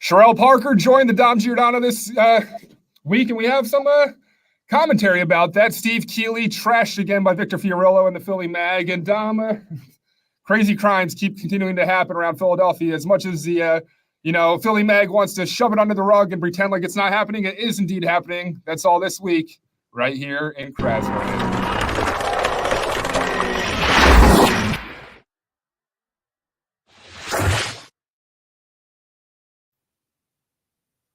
Sherelle Parker joined the Dom Giordano this week, and we have some commentary about that. Steve Keeley trashed again by Victor Fiorillo in the Philly Mag, and Dom, crazy crimes keep continuing to happen around Philadelphia. As much as the Philly Mag wants to shove it under the rug and pretend like it's not happening, it is indeed happening. That's all this week, right here in KRASNERLAND.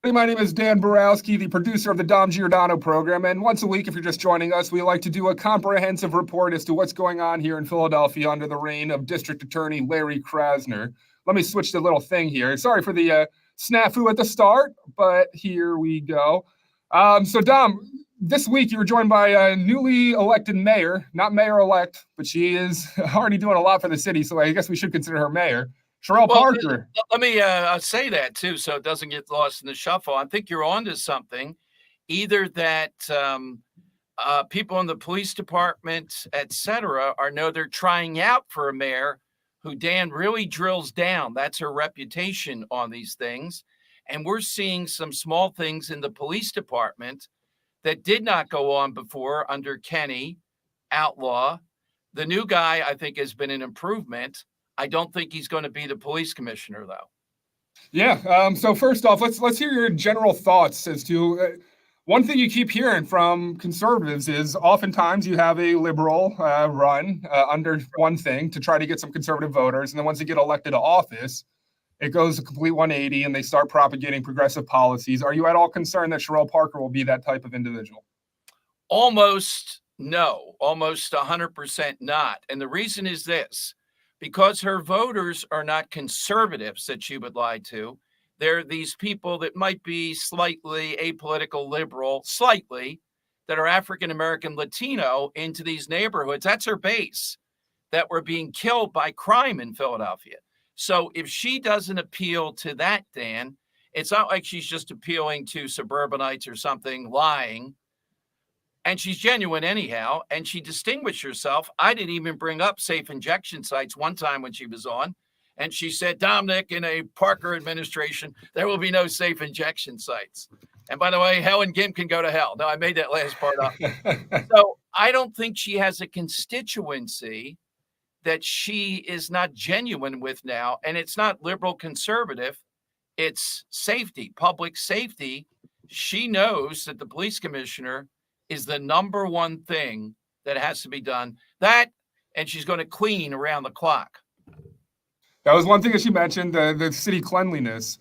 My name is Dan Borowski, the producer of the Dom Giordano program, and once a week, if you're just joining us, we like to do a comprehensive report as to what's going on here in Philadelphia under the reign of District Attorney Larry Krasner. Let me switch the little thing here. Sorry for the snafu at the start, but here we go. So Dom, this week you were joined by a newly elected mayor, not mayor-elect, but she is already doing a lot for the city, so I guess we should consider her mayor. Sherelle Parker. Let me say that, too, so it doesn't get lost in the shuffle. I think you're onto something, either that people in the police department, et cetera, know they're trying out for a mayor who Dan really drills down. That's her reputation on these things. And we're seeing some small things in the police department that did not go on before under Kenny, Outlaw. The new guy, I think, has been an improvement. I don't think he's going to be the police commissioner, though. Yeah. So first off, let's hear your general thoughts as to one thing you keep hearing from conservatives is oftentimes you have a liberal run under one thing to try to get some conservative voters, and then once they get elected to office, it goes a complete 180, and they start propagating progressive policies. Are you at all concerned that Sherelle Parker will be that type of individual? Almost no. Almost 100% not. And the reason is this. Because her voters are not conservatives that she would lie to. They're these people that might be slightly apolitical liberal, slightly, that are African-American Latino into these neighborhoods. That's her base, that were being killed by crime in Philadelphia. So if she doesn't appeal to that, Dan, it's not like she's just appealing to suburbanites or something, lying. And she's genuine anyhow, and she distinguished herself. I didn't even bring up safe injection sites one time when she was on, and she said, Dominic, in a Parker administration, there will be no safe injection sites. And by the way, Helen Gim can go to hell. No, I made that last part up. So I don't think she has a constituency that she is not genuine with now, and it's not liberal conservative. It's safety, public safety. She knows that the police commissioner is the number one thing that has to be done. That, and she's going to clean around the clock. That was one thing that she mentioned, the city cleanliness.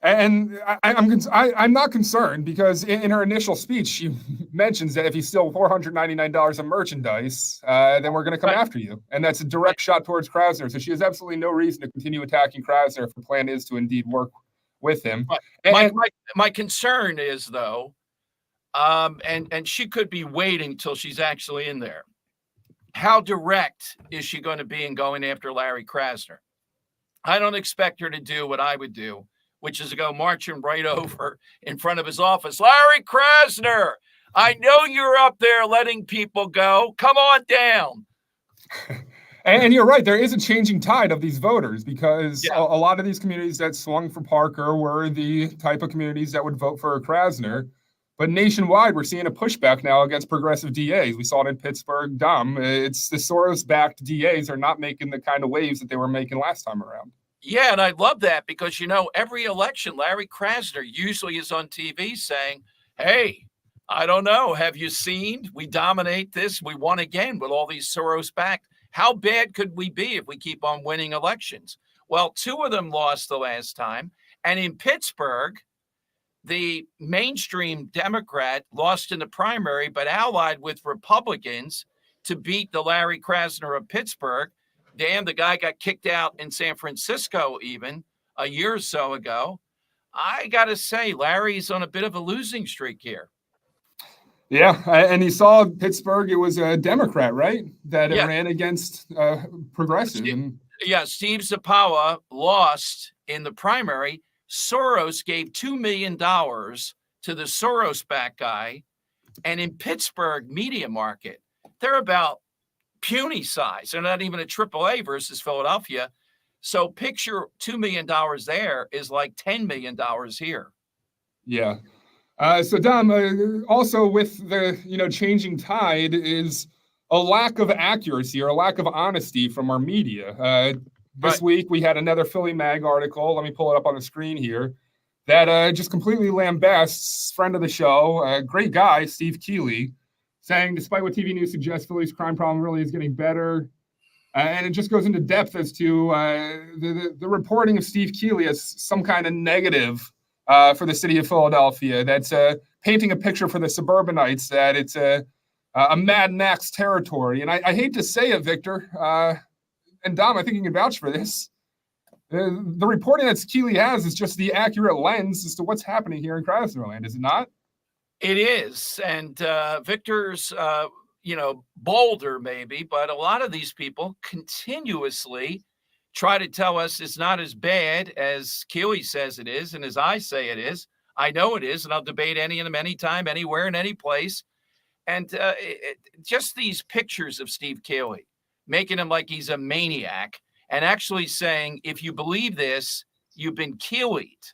And I'm not concerned because in her initial speech, she mentions that if you steal $499 of merchandise, then we're going to come after you. And that's a direct shot towards Krasner. So she has absolutely no reason to continue attacking Krasner if the plan is to indeed work with him. My concern is, though, and she could be waiting till she's actually in there. How direct is she going to be in going after Larry Krasner? I don't expect her to do what I would do, which is to go marching right over in front of his office. Larry Krasner, I know you're up there letting people go. Come on down. And you're right. There is a changing tide of these voters because a lot of these communities that swung for Parker were the type of communities that would vote for Krasner. But nationwide, we're seeing a pushback now against progressive DAs. We saw it in Pittsburgh. It's the Soros-backed DAs are not making the kind of waves that they were making last time around. Yeah, and I love that because, every election, Larry Krasner usually is on TV saying, hey, I don't know, have you seen? We dominate this. We won again with all these Soros-backed. How bad could we be if we keep on winning elections? Well, 2 of them lost the last time. And in Pittsburgh, the mainstream Democrat lost in the primary, but allied with Republicans to beat the Larry Krasner of Pittsburgh. Dan, the guy got kicked out in San Francisco even a year or so ago. I got to say, Larry's on a bit of a losing streak here. Yeah, and he saw Pittsburgh. It was a Democrat, right, that ran against progressive. Steve Zapawa lost in the primary. Soros gave $2 million to the Soros-backed guy. And in Pittsburgh media market, they're about puny size. They're not even a AAA versus Philadelphia. So picture $2 million there is like $10 million here. Yeah. So Dom, also with the changing tide is a lack of accuracy or a lack of honesty from our media. This week we had another Philly Mag article. Let me pull it up on the screen here. That just completely lambasts friend of the show, great guy Steve Keeley, saying despite what TV news suggests, Philly's crime problem really is getting better. And it just goes into depth as to the reporting of Steve Keeley as some kind of negative for the city of Philadelphia. That's painting a picture for the suburbanites that it's a Mad Max territory. And I hate to say it, Victor, and Dom, I think you can vouch for this. The reporting that Keeley has is just the accurate lens as to what's happening here in KRASNERLAND, is it not? It is. And Victor's bolder maybe, but a lot of these people continuously try to tell us it's not as bad as Keeley says it is, and as I say it is. I know it is, and I'll debate any of them anytime, anywhere, in any place. And just these pictures of Steve Keeley, making him like he's a maniac, and actually saying, if you believe this, you've been Keeleyed,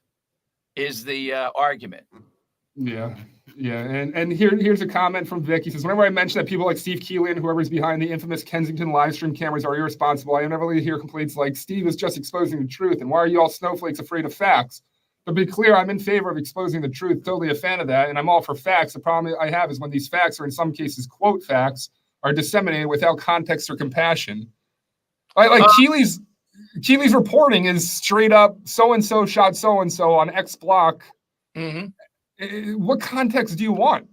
is the argument. Yeah. And here's a comment from Vic. He says, whenever I mention that people like Steve Keeley and whoever's behind the infamous Kensington live stream cameras are irresponsible, I inevitably hear complaints like, Steve is just exposing the truth, and why are you all snowflakes afraid of facts? To be clear, I'm in favor of exposing the truth, totally a fan of that, and I'm all for facts. The problem I have is when these facts, or in some cases, quote facts, are disseminated without context or compassion. Like Keeley's reporting is straight up, so-and-so shot so-and-so on X block. Mm-hmm. What context do you want?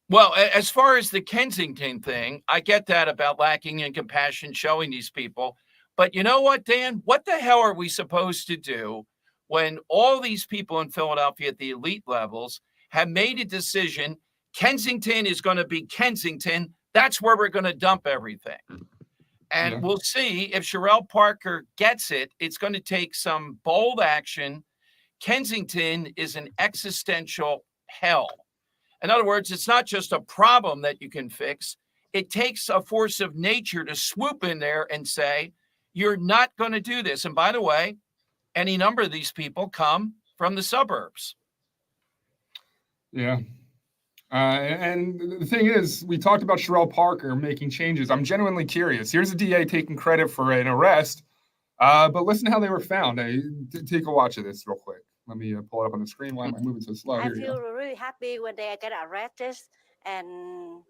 Well, as far as the Kensington thing, I get that about lacking in compassion, showing these people. But you know what, Dan? What the hell are we supposed to do when all these people in Philadelphia at the elite levels have made a decision? Kensington is going to be Kensington. That's where we're going to dump everything. And we'll see if Sherelle Parker gets it. It's going to take some bold action. Kensington is an existential hell. In other words, it's not just a problem that you can fix. It takes a force of nature to swoop in there and say, you're not going to do this. And by the way, any number of these people come from the suburbs. Yeah. And the thing is, we talked about Sherelle Parker making changes. I'm genuinely curious. Here's the DA taking credit for an arrest, but listen to how they were found. Take a watch of this real quick. Let me pull it up on the screen. Why am I moving so slow? I feel really happy when they get arrested and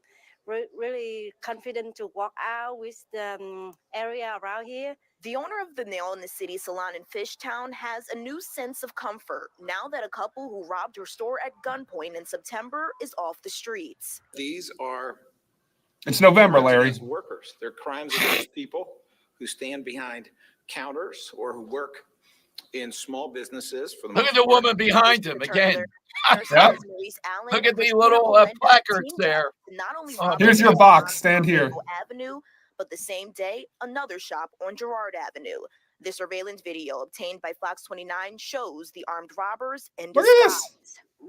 really confident to walk out with the area around here. The owner of the Nail in the City salon in Fishtown has a new sense of comfort now that a couple who robbed her store at gunpoint in September is off the streets. These are it's November, Larry. Workers. They're crimes against people who stand behind counters or who work in small businesses. For the Look at the woman behind him again. Yep. Look at the little placards there. Not only here's your box. Stand here. Avenue, but the same day, another shop on Girard Avenue. The surveillance video obtained by Fox 29 shows the armed robbers in disguise.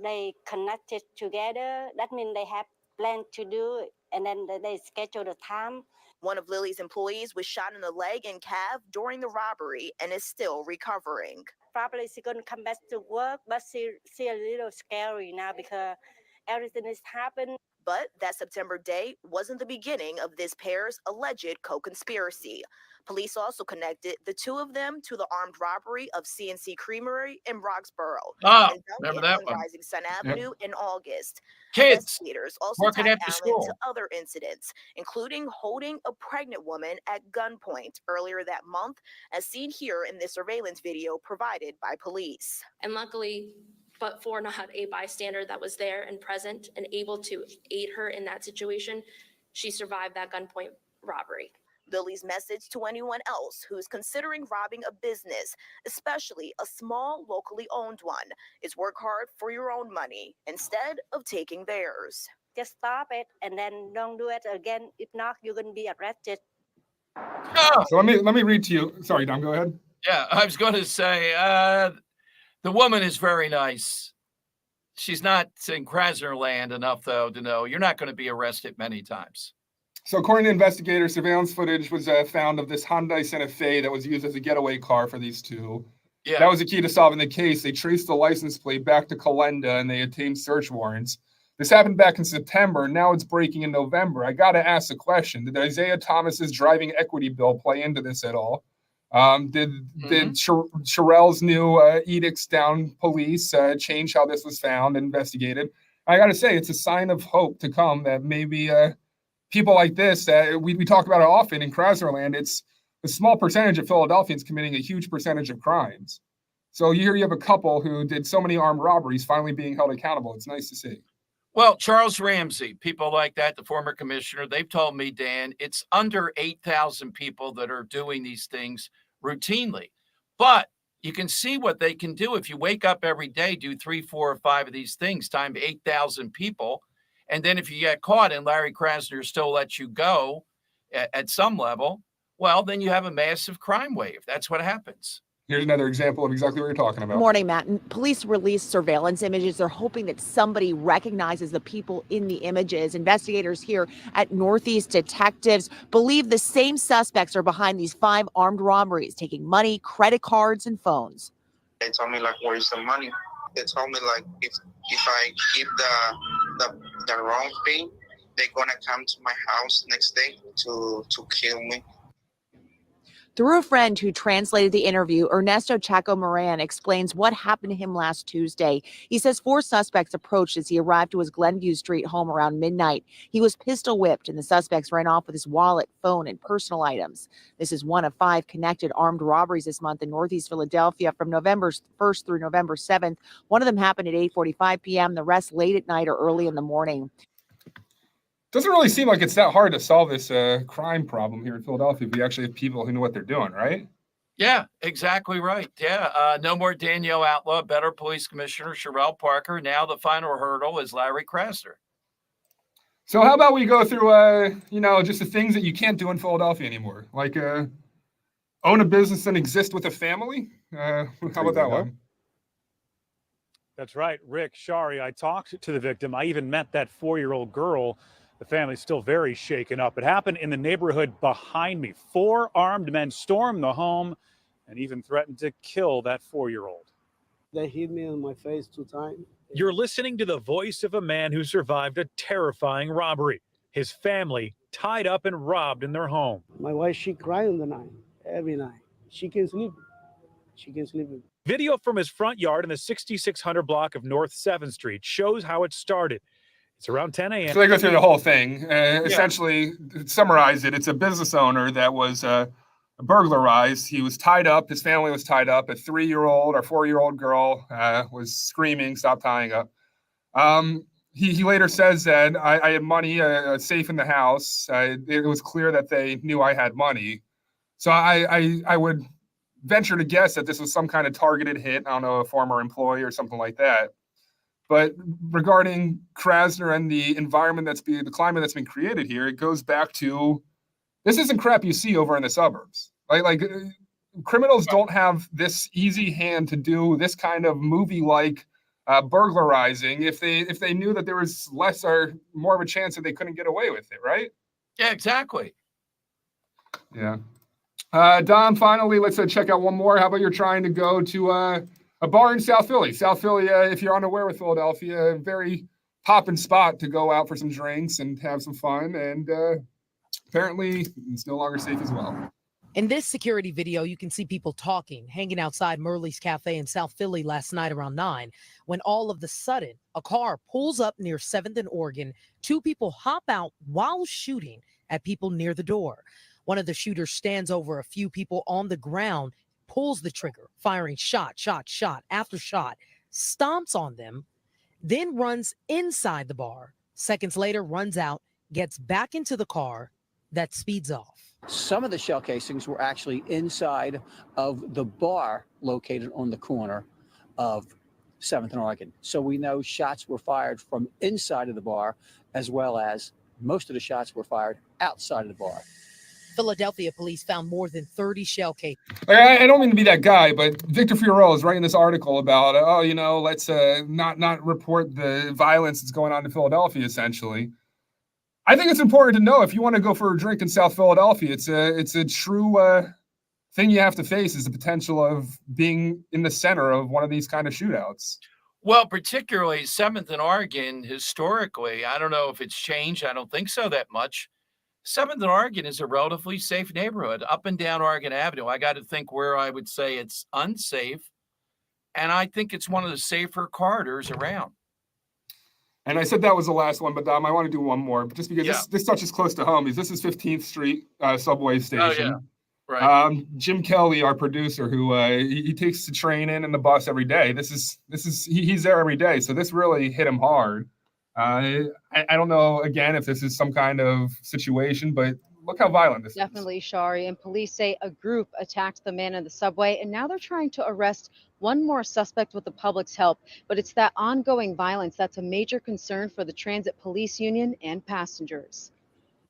They connected together. That means they have planned to do it, and then they schedule the time. One of Lily's employees was shot in the leg and calf during the robbery and is still recovering. Probably she's going to come back to work, but she's a little scary now because everything has happened. But that September day wasn't the beginning of this pair's alleged co-conspiracy. Police also connected the two of them to the armed robbery of CNC Creamery in Roxborough. And remember that one. Rising Sun Avenue in August. Kids Investigators also working tied after Allen school to other incidents, including holding a pregnant woman at gunpoint earlier that month, as seen here in this surveillance video provided by police. And luckily, but for not a bystander that was there and present and able to aid her in that situation, she survived that gunpoint robbery. Lily's message to anyone else who's considering robbing a business, especially a small, locally owned one, is work hard for your own money instead of taking theirs. Just stop it and then don't do it again. If not, you're going to be arrested. So let me read to you. Sorry, Dom, go ahead. Yeah, I was going to say, the woman is very nice. She's not in KRASNERLAND enough, though, to know you're not going to be arrested many times. So according to investigators, surveillance footage was found of this Hyundai Santa Fe that was used as a getaway car for these two. Yeah. That was the key to solving the case. They traced the license plate back to Calenda and they obtained search warrants. This happened back in September. Now it's breaking in November. I got to ask the question: did Isaiah Thomas's driving equity bill play into this at all? Did Sherrell's new edicts down police change how this was found and investigated? I got to say, it's a sign of hope to come that maybe people like this, we talk about it often in KRASNERLANd, it's a small percentage of Philadelphians committing a huge percentage of crimes. So here you have a couple who did so many armed robberies finally being held accountable. It's nice to see. Well, Charles Ramsey, people like that, the former commissioner, they've told me, Dan, it's under 8,000 people that are doing these things routinely. But you can see what they can do if you wake up every day, do 3, 4, or 5 of these things times 8,000 people. And then if you get caught and Larry Krasner still lets you go at some level, well, then you have a massive crime wave. That's what happens. Here's another example of exactly what you're talking about. Morning, Matt. Police released surveillance images. They're hoping that somebody recognizes the people in the images. Investigators here at Northeast Detectives believe the same suspects are behind these 5 armed robberies, taking money, credit cards, and phones. They told me, like, where's the money? They told me, like, if I give the wrong thing, they're gonna come to my house next day to kill me. Through a friend who translated the interview, Ernesto Chaco Moran explains what happened to him last Tuesday. He says 4 suspects approached as he arrived to his Glenview Street home around midnight. He was pistol whipped, and the suspects ran off with his wallet, phone, and personal items. This is one of 5 connected armed robberies this month in Northeast Philadelphia from November 1st through November 7th. One of them happened at 8:45 p.m., the rest late at night or early in the morning. Doesn't really seem like it's that hard to solve this crime problem here in Philadelphia if we actually have people who know what they're doing, right? Yeah, exactly right. Yeah, no more Danielle Outlaw, better police commissioner Sherrell Parker. Now the final hurdle is Larry Krasner. So how about we go through, just the things that you can't do in Philadelphia anymore, like own a business and exist with a family? How about that one? That's right, Rick Shari. I talked to the victim. I even met that 4-year-old girl. The family's still very shaken up. It happened in the neighborhood behind me. 4 armed men stormed the home and even threatened to kill that 4-year-old. They hit me in my face 2 times. You're listening to the voice of a man who survived a terrifying robbery. His family tied up and robbed in their home. My wife, she cried in the night, every night. She can sleep. She can sleep. Video from his front yard in the 6600 block of North 7th Street shows how it started. It's around 10 a.m. So they go through the whole thing. Essentially, to summarize it, it's a business owner that was burglarized. He was tied up. His family was tied up. A 3-year-old or 4-year-old girl was screaming, "Stop tying up." He later says that I had money, safe in the house. It was clear that they knew I had money. So I would venture to guess that this was some kind of targeted hit. I don't know, a former employee or something like that. But regarding Krasner and the environment the climate that's been created here, it goes back to, this isn't crap you see over in the suburbs. Like criminals don't have this easy hand to do this kind of movie-like burglarizing if they knew that there was less or more of a chance that they couldn't get away with it, right? Yeah, exactly. Yeah. Don, finally, let's check out one more. How about you're trying to go to a bar in South Philly? South Philly, if you're unaware with Philadelphia, a very poppin' spot to go out for some drinks and have some fun. And apparently it's no longer safe as well. In this security video, you can see people talking, hanging outside Murley's Cafe in South Philly last night around 9, when all of a sudden a car pulls up near 7th and Oregon. 2 people hop out while shooting at people near the door. One of the shooters stands over a few people on the ground, pulls the trigger, firing shot after shot, stomps on them, then runs inside the bar. Seconds later, runs out, gets back into the car, that speeds off. Some of the shell casings were actually inside of the bar located on the corner of 7th and Oregon. So we know shots were fired from inside of the bar, as well as most of the shots were fired outside of the bar. Philadelphia police found more than 30 shell casings. I don't mean to be that guy, but Victor Fiorillo is writing this article about, let's not report the violence that's going on in Philadelphia, essentially. I think it's important to know if you want to go for a drink in South Philadelphia, it's a true thing you have to face is the potential of being in the center of one of these kind of shootouts. Well, particularly 7th and Oregon, historically, I don't know if it's changed. I don't think so that much. 7th and Oregon is a relatively safe neighborhood up and down Oregon Avenue. I got to think where I would say it's unsafe. And I think it's one of the safer corridors around. And I said that was the last one, but Dom, I want to do one more, just because this touches close to home. This is 15th Street subway station. Oh, yeah. Right. Jim Kelly, our producer, who he takes the train in and the bus every day. He's there every day, so this really hit him hard. I don't know again if this is some kind of situation, but look how violent this is. Definitely, Shari. And police say a group attacked the man in the subway, and now they're trying to arrest one more suspect with the public's help. But it's that ongoing violence that's a major concern for the Transit Police Union and passengers.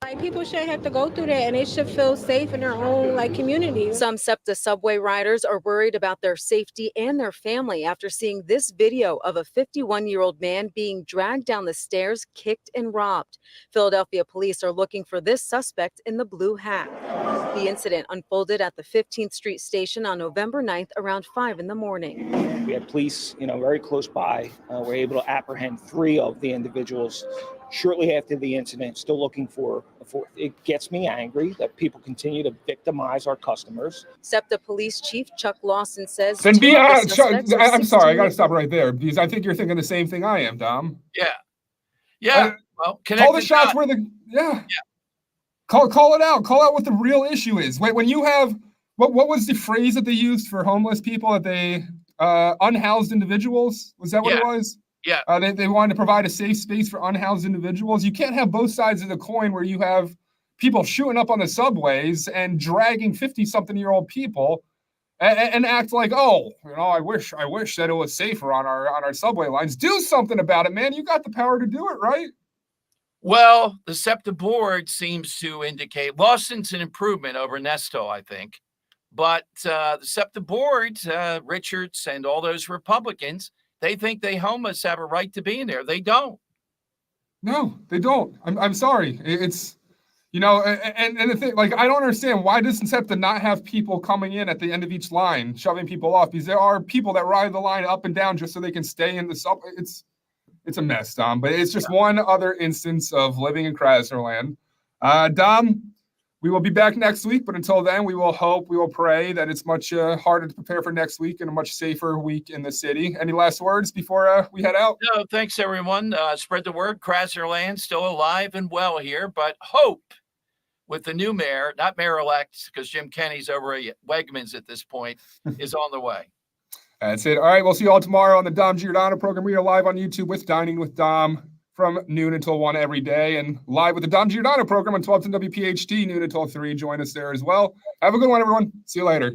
Like, people shouldn't have to go through that, and they should feel safe in their own community. Some SEPTA subway riders are worried about their safety and their family after seeing this video of a 51-year-old man being dragged down the stairs, kicked and robbed. Philadelphia police are looking for this suspect in the blue hat. The incident unfolded at the 15th Street station on November 9th around 5 in the morning. We had police, very close by. We're able to apprehend 3 of the individuals shortly after the incident, still looking for a 4th. It gets me angry that people continue to victimize our customers. SEPTA Police Chief Chuck Lawson says... Then I'm sorry, I got to stop right there, because I think you're thinking the same thing I am, Dom. Yeah. Well, call the shots where the... Yeah. Call it out. Call out what the real issue is. Wait, when you have... What was the phrase that they used for homeless people, that they... unhoused individuals? Was that what it was? Yeah. They wanted to provide a safe space for unhoused individuals. You can't have both sides of the coin where you have people shooting up on the subways and dragging 50-something-year-old people and act like, I wish that it was safer on our subway lines. Do something about it, man. You got the power to do it, right? Well, the SEPTA board seems to indicate Lawson's an improvement over Nesto, I think. But the SEPTA board, Richards and all those Republicans, they think they homeless have a right to be in there. They don't. No, they don't. I'm sorry. It's, and the thing, I don't understand, why doesn't SEPTA not have people coming in at the end of each line, shoving people off? Because there are people that ride the line up and down just so they can stay in the subway. It's a mess, Dom, but it's just one other instance of living in KRASNERLAnd. Dom, we will be back next week, but until then, we will pray that it's much harder to prepare for next week and a much safer week in the city. Any last words before we head out? No, thanks, everyone. Spread the word. KRASNERLAnd still alive and well here, but hope with the new mayor, not mayor-elect, because Jim Kenney's over at Wegmans at this point, is on the way. That's it. All right, we'll see you all tomorrow on the Dom Giordano program. We are live on YouTube with Dining with Dom from noon until 1 every day, and live with the Dom Giordano program on 1210 WPHT, noon until 3. Join us there as well. Have a good one, everyone. See you later.